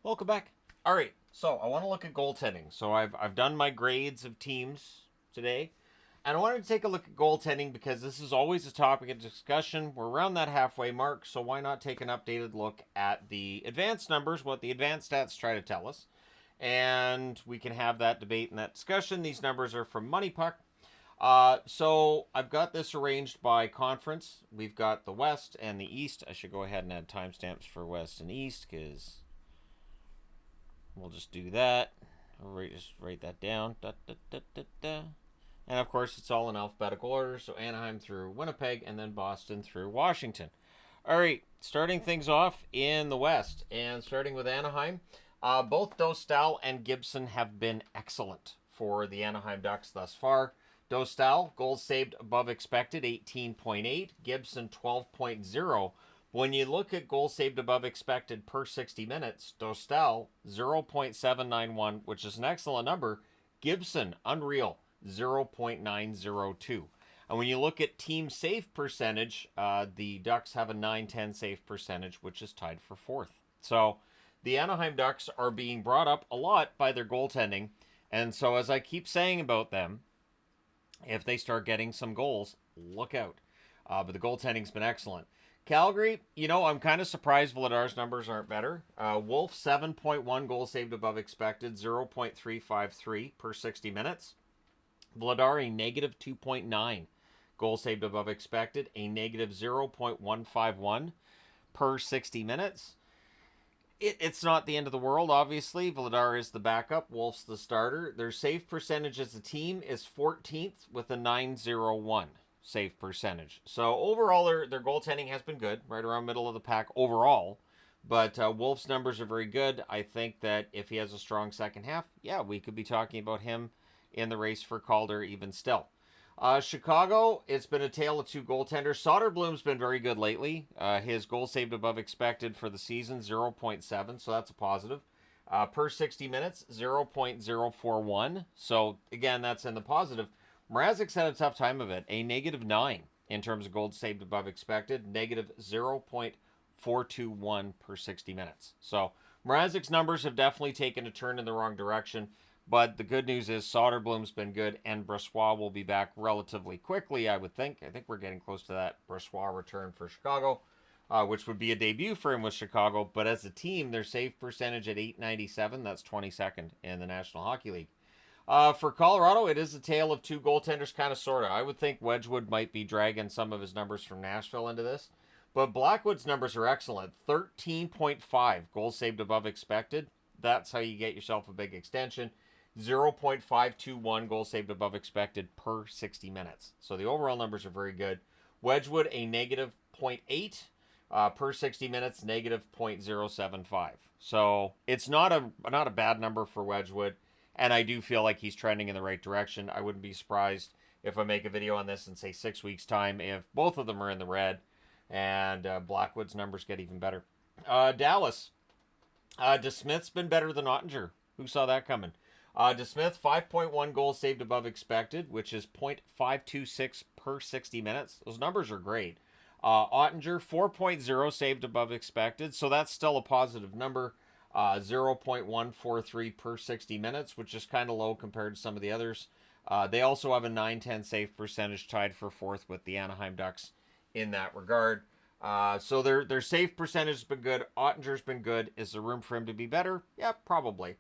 Welcome back. All right, so I want to look at goaltending. So I've done my grades of teams today, and I wanted to take a look at goaltending because this is always a topic of discussion. We're around that halfway mark, so why not take an updated look at the advanced numbers, what the advanced stats try to tell us, and we can have that debate and that discussion. These numbers are from Money Puck. So I've got this arranged by conference. We've got the West and the East. I should go ahead and add timestamps for West and East because we'll just do that. Just write that down. Da, da, da, da, da. And of course, it's all in alphabetical order. So Anaheim through Winnipeg and then Boston through Washington. All right, starting things off in the West and starting with Anaheim. Both Dostal and Gibson have been excellent for the Anaheim Ducks thus far. Dostal, goals saved above expected, 18.8. Gibson, 12.0. When you look at goals saved above expected per 60 minutes, Dostal, 0.791, which is an excellent number. Gibson, unreal, 0.902. And when you look at team save percentage, the Ducks have a 9-10 save percentage, which is tied for fourth. So the Anaheim Ducks are being brought up a lot by their goaltending. And so as I keep saying about them, if they start getting some goals, look out. But the goaltending's been excellent. Calgary, I'm kind of surprised Vladar's numbers aren't better. Wolf, 7.1 goals saved above expected, 0.353 per 60 minutes. Vladar, a negative 2.9 goals saved above expected, a negative 0.151 per 60 minutes. It's not the end of the world, obviously. Vladar is the backup. Wolf's the starter. Their save percentage as a team is 14th with a 901 save percentage. So overall, their goaltending has been good, right around middle of the pack overall. But Wolf's numbers are very good. I think that if he has a strong second half, yeah, we could be talking about him in the race for Calder even still. Chicago, it's been a tale of two goaltenders. Soderblom's been very good lately. His goal saved above expected for the season, 0.7, so that's a positive. Per 60 minutes, 0.041. So, again, that's in the positive. Mrazek's had a tough time of it. A negative 9 in terms of goals saved above expected, negative 0.421 per 60 minutes. So, Mrazek's numbers have definitely taken a turn in the wrong direction. But the good news is Soderblom's been good, and Brossoit will be back relatively quickly, I would think. I think we're getting close to that Brossoit return for Chicago, which would be a debut for him with Chicago. But as a team, their save percentage at 897, that's 22nd in the National Hockey League. For Colorado, it is a tale of two goaltenders, kind of, sort of. I would think Wedgwood might be dragging some of his numbers from Nashville into this. But Blackwood's numbers are excellent. 13.5 goals saved above expected. That's how you get yourself a big extension. 0.521 goals saved above expected per 60 minutes. So the overall numbers are very good. Wedgwood, a negative 0.8 per 60 minutes, negative 0.075. So it's not a bad number for Wedgwood, and I do feel like he's trending in the right direction. I wouldn't be surprised if I make a video on this in, say, 6 weeks' time if both of them are in the red, and Blackwood's numbers get even better. Dallas. DeSmith's been better than Ottinger. Who saw that coming? DeSmith, 5.1 goals saved above expected, which is 0.526 per 60 minutes. Those numbers are great. Ottinger, 4.0 saved above expected, so that's still a positive number. 0.143 per 60 minutes, which is kind of low compared to some of the others. They also have a 9-10 save percentage, tied for fourth with the Anaheim Ducks in that regard. So their save percentage has been good. Ottinger's been good. Is there room for him to be better? Yeah, probably.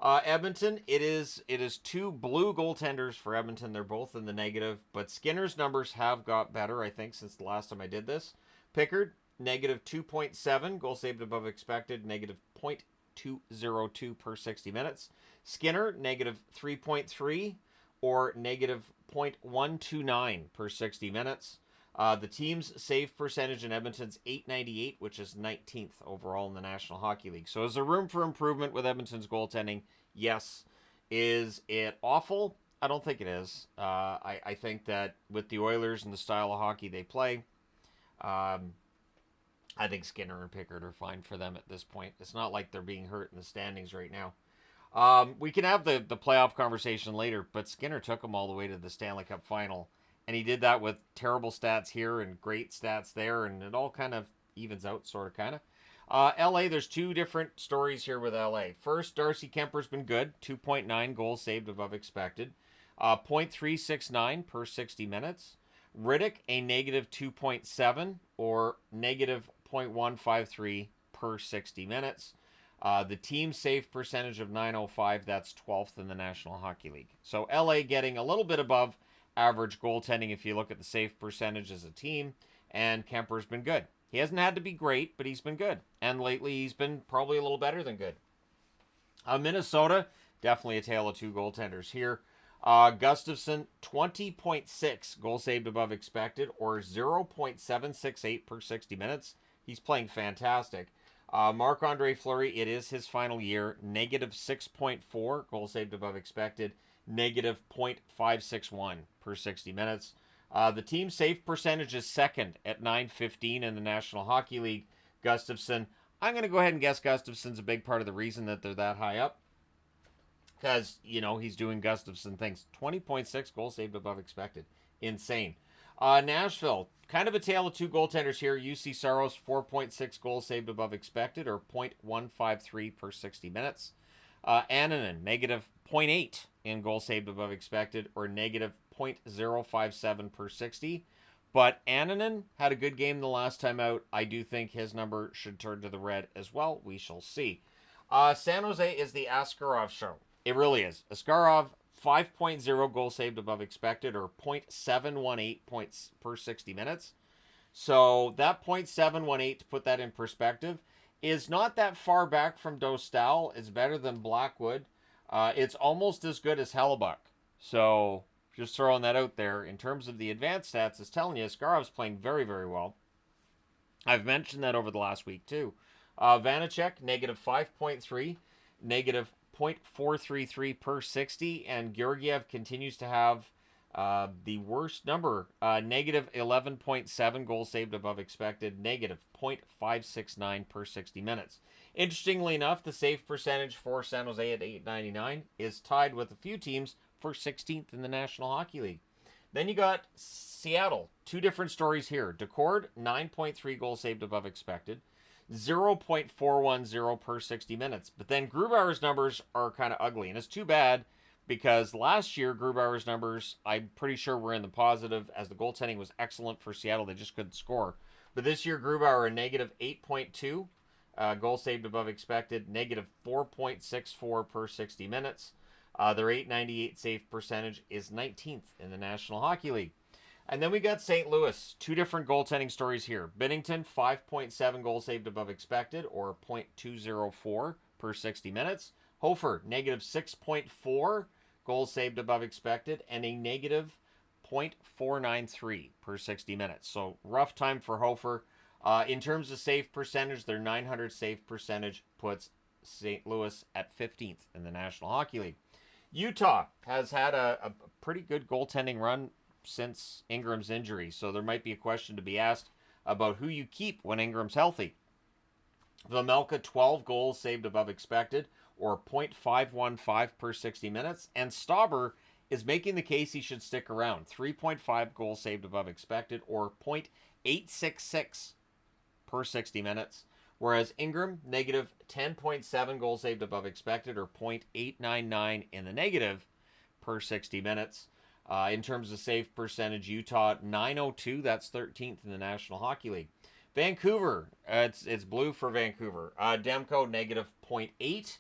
Edmonton, it is two blue goaltenders for Edmonton. They're both in the negative, but Skinner's numbers have got better, I think, since the last time I did this. Pickard, negative 2.7, goal saved above expected, negative 0.202 per 60 minutes. Skinner, negative 3.3 or negative 0.129 per 60 minutes. The team's save percentage in Edmonton's 898, which is 19th overall in the National Hockey League. So is there room for improvement with Edmonton's goaltending? Yes. Is it awful? I don't think it is. I think that with the Oilers and the style of hockey they play, I think Skinner and Pickard are fine for them at this point. It's not like they're being hurt in the standings right now. We can have the playoff conversation later, but Skinner took them all the way to the Stanley Cup final. And he did that with terrible stats here and great stats there, and it all kind of evens out, sort of, kind of. LA, there's two different stories here with LA. First, Darcy Kemper's been good, 2.9 goals saved above expected, 0.369 per 60 minutes. Riddick, a negative 2.7 or negative 0.153 per 60 minutes. The team save percentage of 905, that's 12th in the National Hockey League. So LA getting a little bit above average goaltending if you look at the save percentage as a team, and Kemper's been good. He hasn't had to be great, but he's been good. And lately he's been probably a little better than good. Minnesota, definitely a tale of two goaltenders here. Gustafsson, 20.6 goal saved above expected, or 0.768 per 60 minutes. He's playing fantastic. Marc-Andre Fleury, it is his final year, negative 6.4 goal saved above expected, negative 0.561 per 60 minutes. The team save percentage is second at 915 in the National Hockey League. Gustafsson, I'm going to go ahead and guess Gustafsson's a big part of the reason that they're that high up. Because, he's doing Gustafsson things. 20.6 goals saved above expected. Insane. Nashville, kind of a tale of two goaltenders here. UC Saros, 4.6 goals saved above expected, or 0.153 per 60 minutes. Annunen, negative 0.8 in goals saved above expected, or negative 0.057 per 60. But Annunen had a good game the last time out. I do think his number should turn to the red as well. We shall see. San Jose is the Askarov show. It really is. Askarov, 5.0 goals saved above expected, or 0.718 points per 60 minutes. So that 0.718, to put that in perspective, is not that far back from Dostal. It's better than Blackwood. It's almost as good as Hellebuck. So just throwing that out there. In terms of the advanced stats, it's telling you Askarov's playing very, very well. I've mentioned that over the last week too. Vanacek, negative 5.3, negative 0.433 per 60, and Georgiev continues to have the worst number, negative 11.7 goals saved above expected, negative 0.569 per 60 minutes. Interestingly enough, the save percentage for San Jose at 899 is tied with a few teams for 16th in the National Hockey League. Then you got Seattle. Two different stories here. Decord, 9.3 goals saved above expected, 0.410 per 60 minutes. But then Grubauer's numbers are kind of ugly, and it's too bad because last year Grubauer's numbers, I'm pretty sure, were in the positive as the goaltending was excellent for Seattle. They just couldn't score. But this year Grubauer, a negative 8.2 goals saved above expected, negative 4.64 per 60 minutes. Their 898 save percentage is 19th in the National Hockey League. And then we got St. Louis. Two different goaltending stories here. Binnington, 5.7 goals saved above expected, or 0.204 per 60 minutes. Hofer, negative 6.4 goals saved above expected, and a negative 0.493 per 60 minutes. So rough time for Hofer. In terms of save percentage, their 900 save percentage puts St. Louis at 15th in the National Hockey League. Utah has had a pretty good goaltending run since Ingram's injury, so there might be a question to be asked about who you keep when Ingram's healthy. Vejmelka, 12 goals saved above expected, or 0.515 per 60 minutes, and Stauber is making the case he should stick around, 3.5 goals saved above expected, or 0.866 per 60 minutes, whereas Ingram, negative 10.7 goals saved above expected, or 0.899 in the negative per 60 minutes. In terms of save percentage, Utah 902, that's 13th in the National Hockey League. Vancouver, it's blue for Vancouver. Demko, negative 0.8,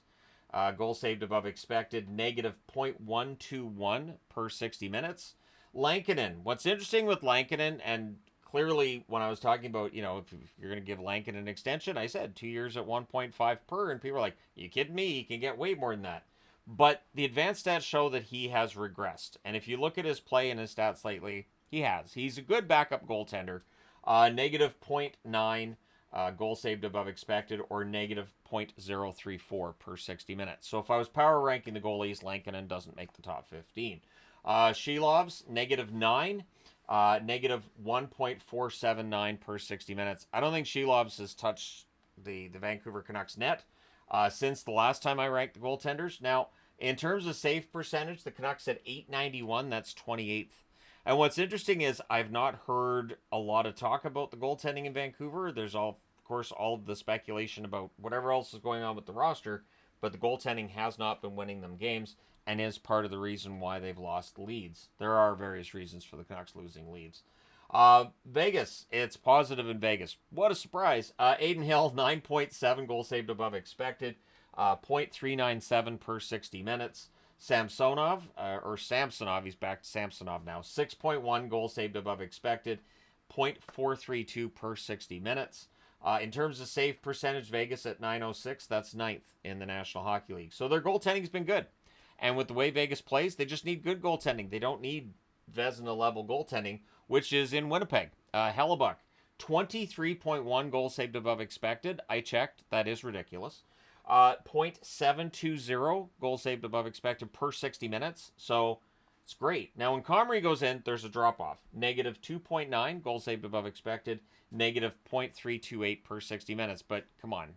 goal saved above expected, negative 0.121 per 60 minutes. Lankinen, what's interesting with Lankinen, and clearly when I was talking about, if you're going to give Lankinen an extension, I said 2 years at 1.5 per, and people are like, you kidding me? He can get way more than that. But the advanced stats show that he has regressed. And if you look at his play and his stats lately, he has. He's a good backup goaltender. Negative 0.9 goal saved above expected, or negative 0.034 per 60 minutes. So if I was power ranking the goalies, Lankinen doesn't make the top 15. Shilov's, negative 9, negative 1.479 per 60 minutes. I don't think Shilov's has touched the Vancouver Canucks net since the last time I ranked the goaltenders. Now, in terms of save percentage, the Canucks at 891, that's 28th. And what's interesting is I've not heard a lot of talk about the goaltending in Vancouver. There's, of course, all of the speculation about whatever else is going on with the roster, but the goaltending has not been winning them games and is part of the reason why they've lost leads. There are various reasons for the Canucks losing leads. Vegas, it's positive in Vegas. What a surprise. Aiden Hill, 9.7 goals saved above expected, 0.397 per 60 minutes. Samsonov, he's back to Samsonov now, 6.1 goals saved above expected, 0.432 per 60 minutes. In terms of save percentage, Vegas at 906, that's ninth in the National Hockey League. So their goaltending's been good. And with the way Vegas plays, they just need good goaltending. They don't need Vezina-level goaltending, which is in Winnipeg. Hellebuck, 23.1 goals saved above expected. I checked. That is ridiculous. 0.720 goals saved above expected per 60 minutes. So it's great. Now, when Comrie goes in, there's a drop-off. Negative 2.9 goals saved above expected. Negative 0.328 per 60 minutes. But come on.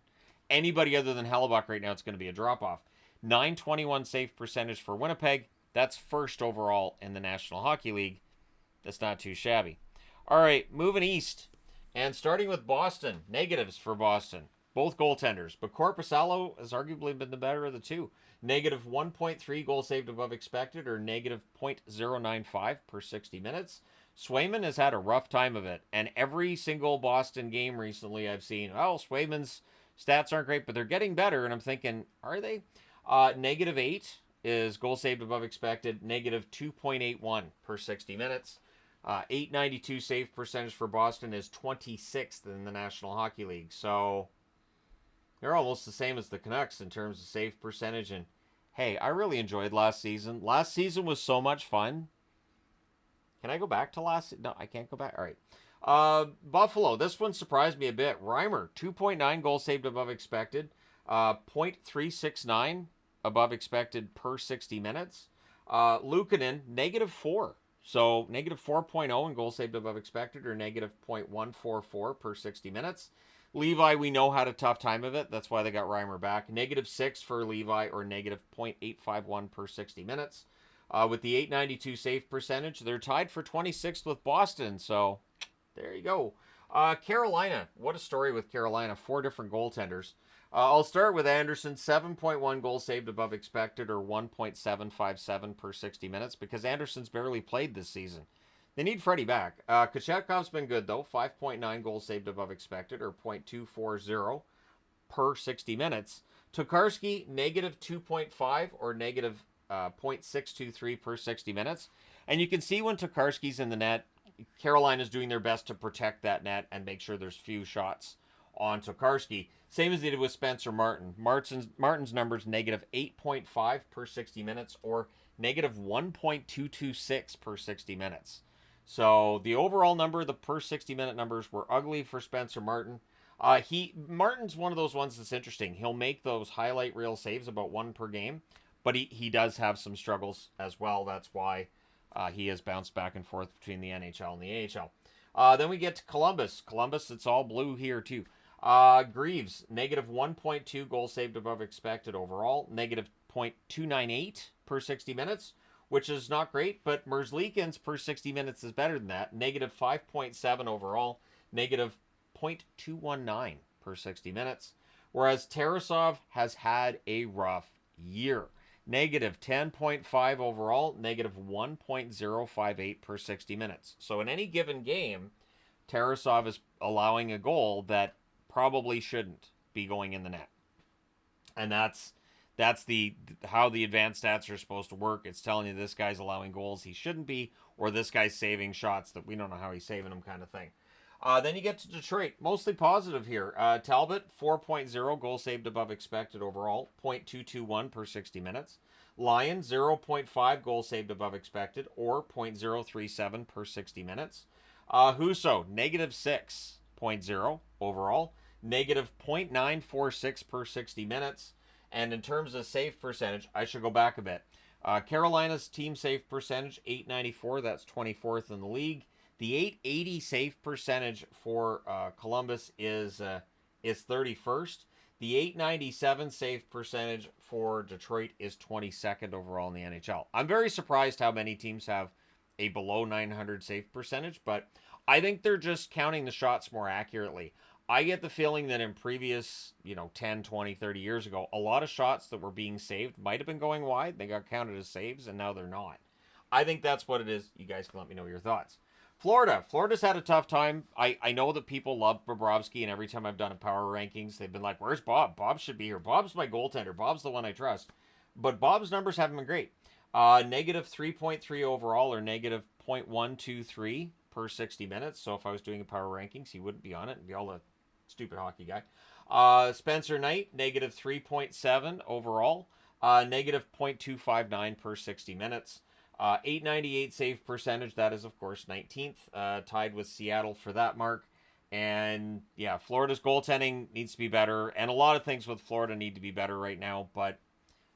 Anybody other than Hellebuck right now, it's going to be a drop-off. 921 save percentage for Winnipeg. That's first overall in the National Hockey League. That's not too shabby. All right, moving east. And starting with Boston. Negatives for Boston. Both goaltenders. But Korpisalo has arguably been the better of the two. Negative 1.3 goals saved above expected, or negative 0.095 per 60 minutes. Swayman has had a rough time of it. And every single Boston game recently I've seen, Swayman's stats aren't great, but they're getting better. And I'm thinking, are they? Negative 8 is goal saved above expected. Negative 2.81 per 60 minutes. 892 save percentage for Boston is 26th in the National Hockey League. So they're almost the same as the Canucks in terms of save percentage. And hey, I really enjoyed last season. Last season was so much fun. Can I go back to last? No, I can't go back. All right. Buffalo, this one surprised me a bit. Reimer, 2.9 goals saved above expected. 0.369 above expected per 60 minutes. Luukkonen, negative 4. So negative 4.0 in goals saved above expected, or negative 0.144 per 60 minutes. Levi, we know had a tough time of it. That's why they got Reimer back. Negative 6 for Levi, or negative 0.851 per 60 minutes. With the 892 save percentage, they're tied for 26th with Boston. So there you go. Carolina, what a story with Carolina. 4 different goaltenders. I'll start with Anderson, 7.1 goals saved above expected, or 1.757 per 60 minutes, because Anderson's barely played this season. They need Freddie back. Kochetkov's been good, though. 5.9 goals saved above expected, or 0.240 per 60 minutes. Tokarski, negative 2.5, or negative 0.623 per 60 minutes. And you can see when Tokarski's in the net, Carolina's doing their best to protect that net and make sure there's few shots on Tokarski. Same as they did with Spencer Martin. Martin's numbers, negative 8.5 per 60 minutes, or negative 1.226 per 60 minutes. So the overall number, the per 60 minute numbers were ugly for Spencer Martin. Martin's one of those ones that's interesting. He'll make those highlight reel saves, about 1 per game, but he does have some struggles as well. That's why he has bounced back and forth between the NHL and the AHL. Then we get to Columbus. Columbus, it's all blue here too. Greaves, negative 1.2 goals saved above expected overall, negative 0.298 per 60 minutes, which is not great, but Merzlikins per 60 minutes is better than that. Negative 5.7 overall, negative 0.219 per 60 minutes, whereas Tarasov has had a rough year. Negative 10.5 overall, negative 1.058 per 60 minutes. So in any given game, Tarasov is allowing a goal that probably shouldn't be going in the net. And that's how the advanced stats are supposed to work. It's telling you this guy's allowing goals he shouldn't be, or this guy's saving shots that we don't know how he's saving them, kind of thing. Then you get to Detroit, mostly positive here. Talbot, 4.0 goals saved above expected overall, 0.221 per 60 minutes. Lyon, 0.5 goals saved above expected, or 0.037 per 60 minutes. Husso, negative 6.0 overall, negative 0.946 per 60 minutes. And in terms of save percentage, I should go back a bit. Carolina's team save percentage, 894. That's 24th in the league. The 880 save percentage for Columbus is 31st. The 897 save percentage for Detroit is 22nd overall in the NHL. I'm very surprised how many teams have a below 900 save percentage, but I think they're just counting the shots more accurately. I get the feeling that in previous, 10, 20, 30 years ago, a lot of shots that were being saved might have been going wide. They got counted as saves, and now they're not. I think that's what it is. You guys can let me know your thoughts. Florida's had a tough time. I know that people love Bobrovsky, and every time I've done a power rankings, they've been like, where's Bob? Bob should be here. Bob's my goaltender. Bob's the one I trust. But Bob's numbers haven't been great. Negative 3.3 overall, or negative 0.123 per 60 minutes. So if I was doing a power rankings, he wouldn't be on it. It'd be all the stupid hockey guy. Spencer Knight, negative 3.7 overall. Negative 0.259 per 60 minutes. 898 save percentage. That is, of course, 19th. Tied with Seattle for that mark. And, yeah, Florida's goaltending needs to be better. And a lot of things with Florida need to be better right now. But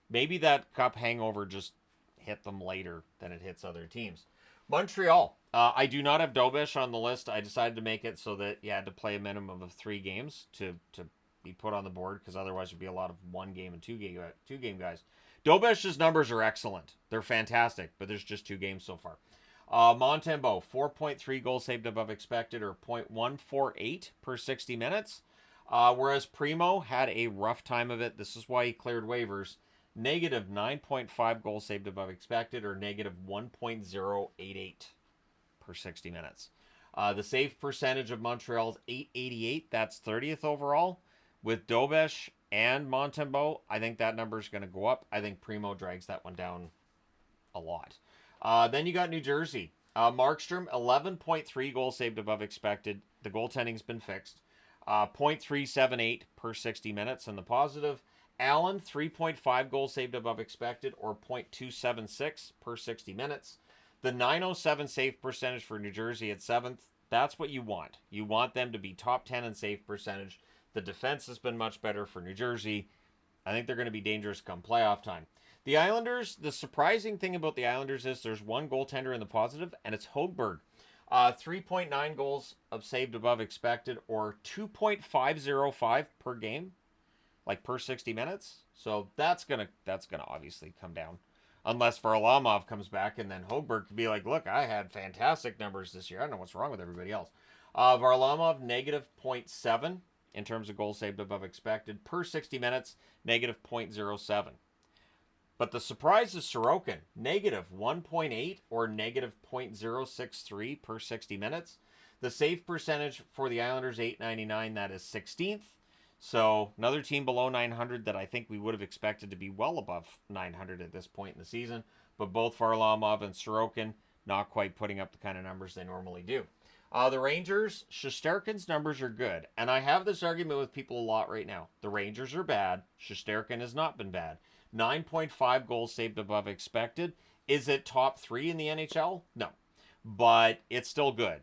maybe that cup hangover just hit them later than it hits other teams. Montreal. I do not have Dobish on the list. I decided to make it so that you had to play a minimum of 3 games to be put on the board, because otherwise it'd be a lot of 1 game and 2 game guys. Dobish's numbers are excellent. They're fantastic, but there's just 2 games so far. Montembeault, 4.3 goals saved above expected, or 0.148 per 60 minutes. Whereas Primo had a rough time of it. This is why he cleared waivers. Negative 9.5 goals saved above expected, or negative 1.088 per 60 minutes. The save percentage of Montreal's 888. That's 30th overall. With Dobish and Montembeault, I think that number is going to go up. I think Primo drags that one down a lot. Then you got New Jersey. Markstrom, 11.3 goals saved above expected. The goaltending's been fixed. 0.378 per 60 minutes in the positive. Allen, 3.5 goals saved above expected, or 0.276 per 60 minutes. The 907 save percentage for New Jersey at 7th. That's what you want. You want them to be top 10 in save percentage. The defense has been much better for New Jersey. I think they're going to be dangerous come playoff time. The Islanders, the surprising thing about the Islanders is there's one goaltender in the positive, and it's Högberg. 3.9 goals of saved above expected, or 2.505 per game, like per 60 minutes. So that's gonna obviously come down, unless Varlamov comes back, and then Högberg could be like, look, I had fantastic numbers this year. I don't know what's wrong with everybody else. Varlamov, negative 0.7 in terms of goals saved above expected. Per 60 minutes, negative 0.07. But the surprise is Sorokin, negative 1.8, or negative 0.063 per 60 minutes. The save percentage for the Islanders, 899, that is 16th. So another team below 900 that I think we would have expected to be well above 900 at this point in the season. But both Varlamov and Sorokin not quite putting up the kind of numbers they normally do. The Rangers, Shesterkin's numbers are good. And I have this argument with people a lot right now. The Rangers are bad. Shesterkin has not been bad. 9.5 goals saved above expected. Is it top 3 in the NHL? No. But it's still good.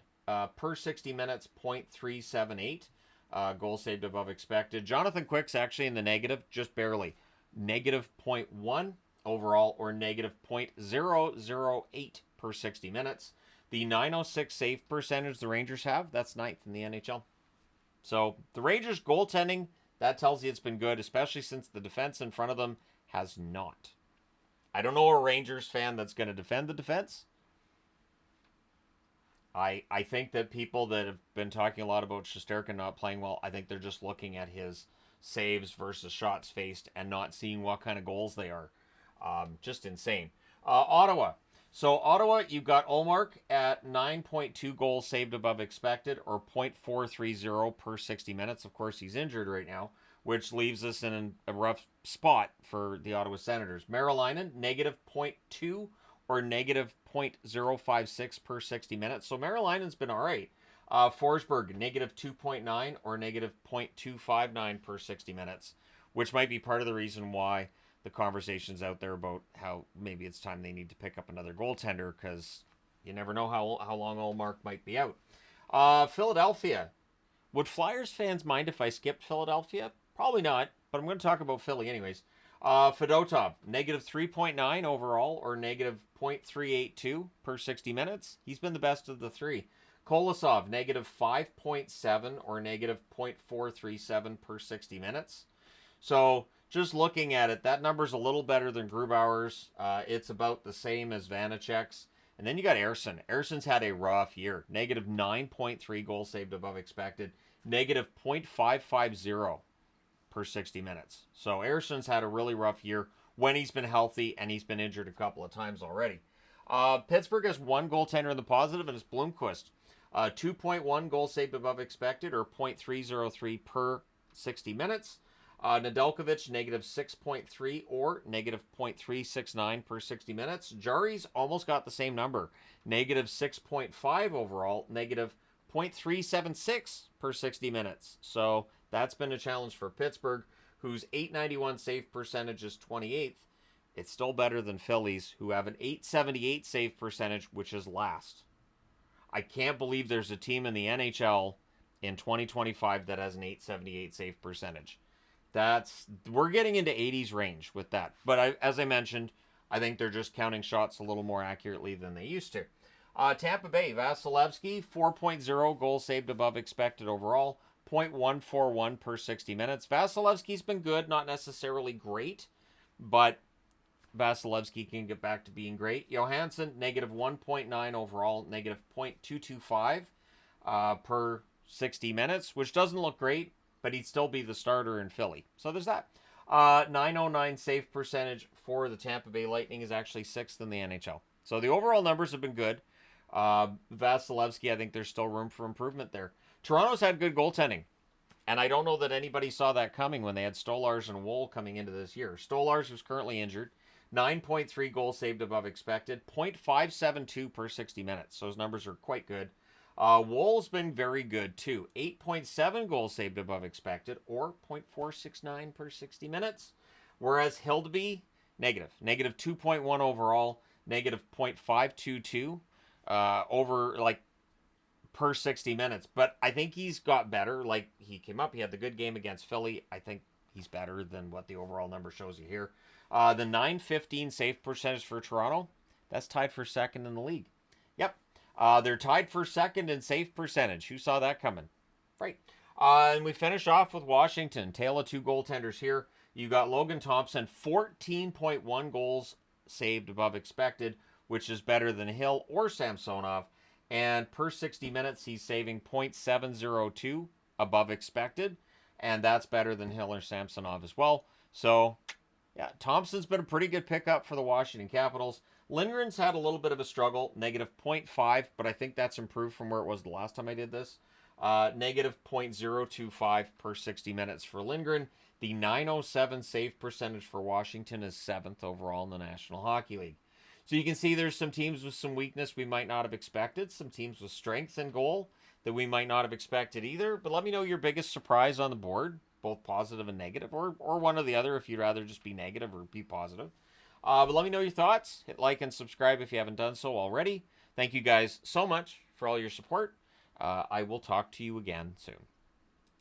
Per 60 minutes, 0.378. Goals saved above expected. Jonathan Quick's actually in the negative, just barely. Negative 0.1 overall, or negative 0.008 per 60 minutes. The 906 save percentage the Rangers have, that's 9th in the NHL. So the Rangers goaltending, that tells you it's been good, especially since the defense in front of them has not. I don't know a Rangers fan that's going to defend the defense. I think that people that have been talking a lot about Shesterkin not playing well, I think they're just looking at his saves versus shots faced and not seeing what kind of goals they are. Just insane. Ottawa. So Ottawa, you've got Ullmark at 9.2 goals saved above expected, or 0.430 per 60 minutes. Of course, he's injured right now, which leaves us in a rough spot for the Ottawa Senators. Merrilainen, negative 0.2, or negative 0.056 per 60 minutes. So Merrilainen's been all right. Forsberg, negative 2.9, or negative 0.259 per 60 minutes, which might be part of the reason why the conversation's out there about how maybe it's time they need to pick up another goaltender, because you never know how long Ullmark might be out. Philadelphia. Would Flyers fans mind if I skipped Philadelphia? Probably not, but I'm going to talk about Philly anyways. Fedotov, negative 3.9 overall, or negative 0.382 per 60 minutes. He's been the best of the 3. Kolosov, negative 5.7, or negative 0.437 per 60 minutes. So just looking at it, that number's a little better than Grubauer's. It's about the same as Vanacek's. And then you got Ersson. Ersson's had a rough year. Negative 9.3 goals saved above expected. negative 0.550 per 60 minutes. So Erson's had a really rough year when he's been healthy, and he's been injured a couple of times already. Pittsburgh has one goaltender in the positive, and it's Bloomquist. 2.1 goals saved above expected, or 0.303 per 60 minutes. Nedeljkovic, negative 6.3 or negative 0.369 per 60 minutes. Jari's almost got the same number. Negative 6.5 overall, negative 0.376 per 60 minutes. So that's been a challenge for Pittsburgh, whose 891 save percentage is 28th. It's still better than Phillies, who have an 878 save percentage, which is last. I can't believe there's a team in the NHL in 2025 that has an 878 save percentage. We're getting into 80s range with that. But as I mentioned, I think they're just counting shots a little more accurately than they used to. Tampa Bay, Vasilevsky, 4.0 goals saved above expected overall, 0.141 per 60 minutes. Vasilevsky's been good, not necessarily great, but Vasilevsky can get back to being great. Johansson, negative 1.9 overall, negative 0.225 per 60 minutes, which doesn't look great, but he'd still be the starter in Philly. So there's that. 909 save percentage for the Tampa Bay Lightning is actually 6th in the NHL. So the overall numbers have been good. Vasilevsky, I think there's still room for improvement there. Toronto's had good goaltending, and I don't know that anybody saw that coming when they had Stolarz and Woll coming into this year. Stolarz, who's currently injured, 9.3 goals saved above expected, 0.572 per 60 minutes. So his numbers are quite good. Woll's been very good too. 8.7 goals saved above expected, or 0.469 per 60 minutes. Whereas Hildeby, negative 2.1 overall, negative 0.522 per 60 minutes. But I think he's got better. Like, he came up, he had the good game against Philly. I think he's better than what the overall number shows you here. The 915 save percentage for Toronto, that's tied for second in the league. Yep. They're tied for second in save percentage. Who saw that coming? Right. And we finish off with Washington. Tale of two goaltenders here. You got Logan Thompson, 14.1 goals saved above expected, which is better than Hill or Samsonov. And per 60 minutes, he's saving 0.702 above expected. And that's better than Hill or Samsonov as well. So, yeah, Thompson's been a pretty good pickup for the Washington Capitals. Lindgren's had a little bit of a struggle, negative 0.5, but I think that's improved from where it was the last time I did this. Negative 0.025 per 60 minutes for Lindgren. The 907 save percentage for Washington is 7th overall in the National Hockey League. So you can see there's some teams with some weakness we might not have expected, some teams with strength in goal that we might not have expected either. But let me know your biggest surprise on the board, both positive and negative, or one or the other if you'd rather just be negative or be positive. But let me know your thoughts. Hit like and subscribe if you haven't done so already. Thank you guys so much for all your support. I will talk to you again soon.